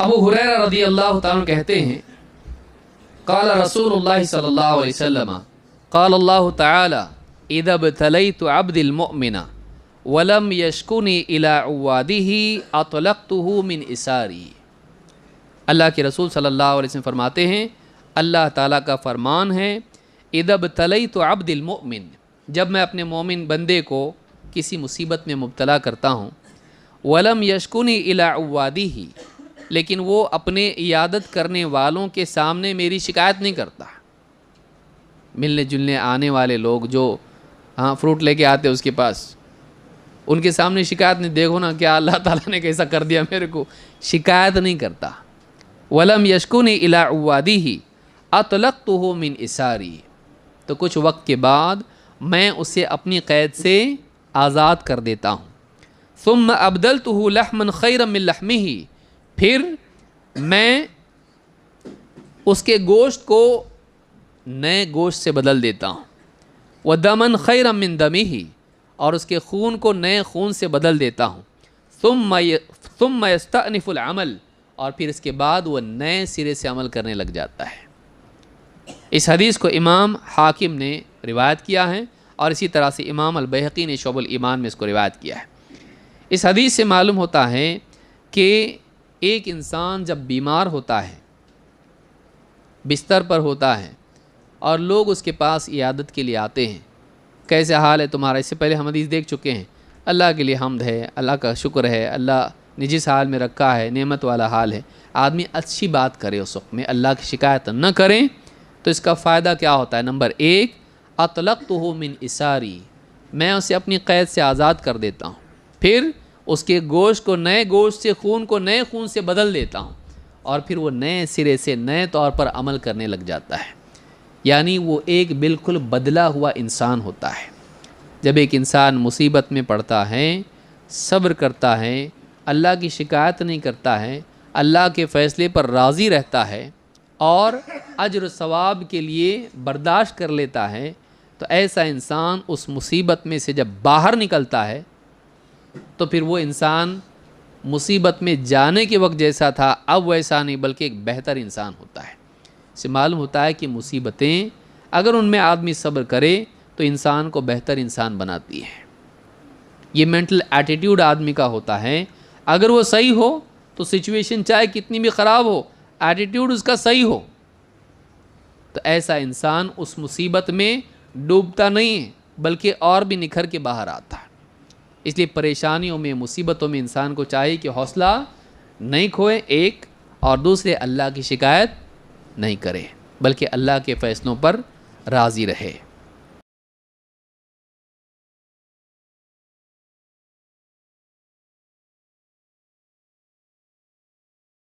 ابو हुरैरा रज़ी अल्लाह ताला कहते हैं क़ाल रसूलुल्लाह सल्लल्लाहु अलैहि वसल्लम क़ाल अल्लाह ताला इज़ा ब्तलैतु अब्दल मुअमिना वलम यशकुनी इला उवादिही अतलक़्तुहु मिन इसारी। अल्लाह के रसूल सल्लल्लाहु अलैहि वसल्लम फरमाते हैं, अल्लाह ताला का फरमान है, इज़ा ब्तलैतु अब्दल मुअमिन, जब मैं अपने मोमिन बंदे को किसी मुसीबत में मुब्तला करता हूँ, वलम यशकुनी इला उवादिही, लेकिन वो अपने इयादत करने वालों के सामने मेरी शिकायत नहीं करता। मिलने जुलने आने वाले लोग जो फ्रूट लेके आते उसके पास, उनके सामने शिकायत नहीं, देखो ना क्या अल्लाह ताला ने कैसा कर दिया मेरे को, शिकायत नहीं करता। वलम यशकुनी इला उवादिही अतलक़्तुहु मिन इसारी, तो कुछ वक्त के बाद मैं उसे अपनी क़ैद से आज़ाद कर देता हूँ। सुम्मा अब्दलतुहु लहमन खैरम मिन लहमिही, फिर मैं उसके गोश्त को नए गोश्त से बदल देता हूँ। व दमन खैरम मिन दमिही, और उसके खून को नए खून से बदल देता हूँ। सुम्मा यस्तअनिफुल अमल, और फिर इसके बाद वो नए सिरे से अमल करने लग जाता है। इस हदीस को इमाम हाकिम ने रिवायत किया है और इसी तरह से इमाम अल-बैहक़ी ने शुअबुल ईमान में इसको रिवायत किया है। इस हदीस से मालूम होता है कि एक इंसान जब बीमार होता है, बिस्तर पर होता है और लोग उसके पास इयादत के लिए आते हैं, कैसे हाल है तुम्हारा, इससे पहले हम हदीस देख चुके हैं। अल्लाह के लिए हम्द है, अल्लाह का शुक्र है, अल्लाह ने जिस हाल में रखा है नेमत वाला हाल है। आदमी अच्छी बात करे उस वक्त में, अल्लाह की शिकायत न करें, तो इसका फ़ायदा क्या होता है? नंबर एक, अतलक़्तुहु मिन इसारी, मैं उसे अपनी क़ैद से आज़ाद कर देता हूँ। फिर उसके गोश्त को नए गोश्त से, खून को नए खून से बदल देता हूँ, और फिर वो नए सिरे से नए तौर पर अमल करने लग जाता है। यानी वो एक बिल्कुल बदला हुआ इंसान होता है। जब एक इंसान मुसीबत में पड़ता है, सब्र करता है, अल्लाह की शिकायत नहीं करता है, अल्लाह के फ़ैसले पर राज़ी रहता है और अज्र सवाब के लिए बर्दाश्त कर लेता है, तो ऐसा इंसान उस मुसीबत में से जब बाहर निकलता है तो फिर वो इंसान मुसीबत में जाने के वक्त जैसा था अब वैसा नहीं, बल्कि एक बेहतर इंसान होता है। इससे मालूम होता है कि मुसीबतें अगर उनमें आदमी सब्र करे तो इंसान को बेहतर इंसान बनाती है। ये मेंटल एटीट्यूड आदमी का होता है। अगर वो सही हो तो सिचुएशन चाहे कितनी भी ख़राब हो, एटीट्यूड उसका सही हो, तो ऐसा इंसान उस मुसीबत में डूबता नहीं है, बल्कि और भी निखर के बाहर आता है। इसलिए परेशानियों में, मुसीबतों में इंसान को चाहिए कि हौसला नहीं खोए, एक, और दूसरे अल्लाह की शिकायत नहीं करे, बल्कि अल्लाह के फ़ैसलों पर राज़ी रहे।